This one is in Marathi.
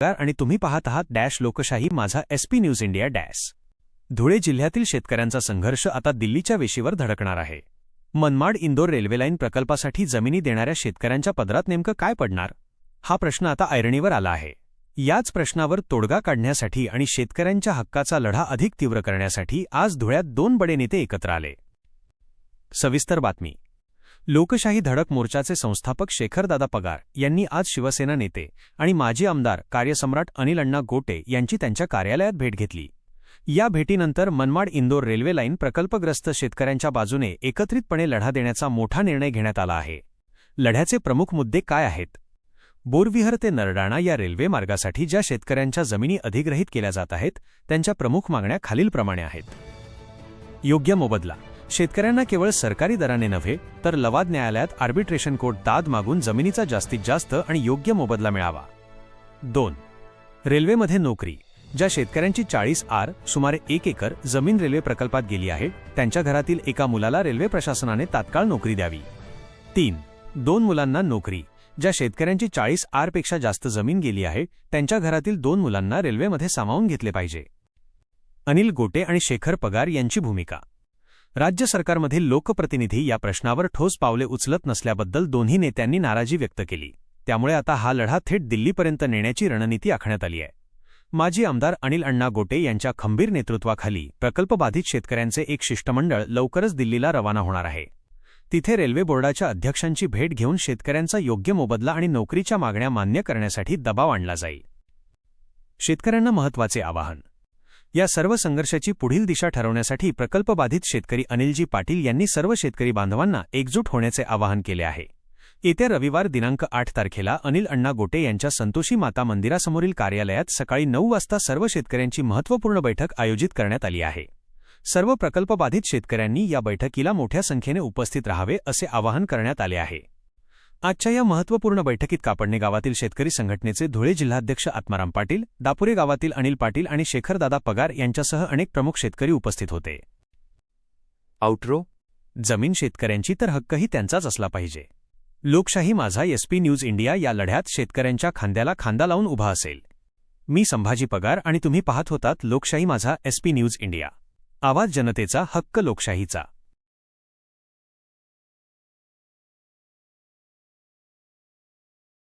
आणि तुम्ही पाहत आहात डॅश लोकशाही माझा SP news India dash. Dhule जिल्ह्यातील शेतकऱ्यांचा संघर्ष आता दिल्लीच्या वेशीवर धडकणार आहे। मनमाड इंदोर रेल्वे लाईन प्रकल्पासाठी जमिनी देणाऱ्या शेतकऱ्यांच्या पदरात नेमकं काय पडणार, हा प्रश्न आता ऐरणीवर आला आहे। याच प्रश्नावर तोडगा काढण्यासाठी आणि शेतकऱ्यांच्या हक्काचा लढा अधिक तीव्र करण्यासाठी आज धुळ्यात दोन बडे नेते एकत्र आले। सविस्तर बातमी। लोकशाही धडक मोर्चाचे संस्थापक शेखरदादा पगार यांनी आज शिवसेना नेते आणि माजी आमदार कार्यसम्राट अनिल अण्णा गोटे यांची त्यांच्या कार्यालयात भेट घेतली। या भेटीनंतर मनमाड इंदोर रेल्वे लाईन प्रकल्पग्रस्त शेतकऱ्यांच्या बाजूने एकत्रितपणे लढा देण्याचा मोठा निर्णय घेण्यात आला आहे। लढ्याचे प्रमुख मुद्दे काय आहेत? बोरविहर ते नरडाणा या रेल्वे मार्गासाठी ज्या शेतकऱ्यांच्या जमिनी अधिग्रहित केल्या जात आहेत त्यांच्या प्रमुख मागण्या खालीलप्रमाणे आहेत। योग्य मोबदला। शेतकऱ्यांना केवळ सरकारी दराने नव्हे तर लवाद न्यायालयात आर्बिट्रेशन कोर्ट दाद मागून जमिनीचा जास्तीत जास्त आणि योग्य मोबदला मिळावा। 2. रेल्वेमध्ये नोकरी। ज्या शेतकऱ्यांची 40 आर सुमारे 1 एकर जमीन रेल्वे प्रकल्पात गेली आहे त्यांच्या घरातील एका मुलाला रेल्वे प्रशासनाने तात्काळ नोकरी द्यावी। 3. 2 मुलांना नोकरी। ज्या शेतकऱ्यांची 40 आर पेक्षा जास्त जमीन गेली आहे त्यांच्या घरातील 2 मुलांना रेल्वेमध्ये सामावून घेतले पाहिजे। अनिल गोटे आणि शेखर पगार यांची भूमिका। राज्य सरकारमधील लोकप्रतिनिधी या प्रश्नावर ठोस पावले उचलत नसल्याबद्दल दोन्ही नेत्यांनी नाराजी व्यक्त केली। त्यामुळे आता हा लढा थेट दिल्लीपर्यंत नेण्याची रणनीती आखण्यात आली आहे। माजी आमदार अनिल अण्णा गोटे यांच्या खंबीर नेतृत्वाखाली प्रकल्पबाधित शेतकऱ्यांचे एक शिष्टमंडळ लवकरच दिल्लीला रवाना होणार आहे। तिथे रेल्वे बोर्डाच्या अध्यक्षांची भेट घेऊन शेतकऱ्यांचा योग्य मोबदला आणि नोकरीच्या मागण्या मान्य करण्यासाठी दबाव आणला जाईल। शेतकऱ्यांना महत्त्वाचे आवाहन। या सर्व संघर्षाची पुढील दिशा ठरवण्यासाठी प्रकल्पबाधित शेतकरी अनिलजी पाटील यांनी सर्व शेतकरी बांधवांना एकजूट होण्याचे आवाहन केले आहे। येत्या रविवार दिनांक 8 तारखेला अनिल अण्णा गोटे यांच्या संतोषी माता मंदिरासमोरील कार्यालयात सकाळी 9 वाजता सर्व शेतकऱ्यांची महत्त्वपूर्ण बैठक आयोजित करण्यात आली आहे। सर्व प्रकल्पबाधित शेतकऱ्यांनी या बैठकीला मोठ्या संख्येने उपस्थित राहावे असे आवाहन करण्यात आले आहे। आजच्या या महत्त्वपूर्ण बैठकीत कापडणे गावातील शेतकरी संघटनेचे धुळे जिल्हाध्यक्ष आत्माराम पाटील, दापुरे गावातील अनिल पाटील आणि शेखरदादा पगार यांच्यासह अनेक प्रमुख शेतकरी उपस्थित होते। आउटरो। जमीन शेतकऱ्यांची तर हक्कही त्यांचाच असला पाहिजे। लोकशाही माझा एसपी न्यूज इंडिया या लढ्यात शेतकऱ्यांच्या खांद्याला खांदा लावून उभा असेल। मी संभाजी पगार आणि तुम्ही पाहत होतात लोकशाही माझा एसपी न्यूज इंडिया। आवाज जनतेचा, हक्क लोकशाहीचा।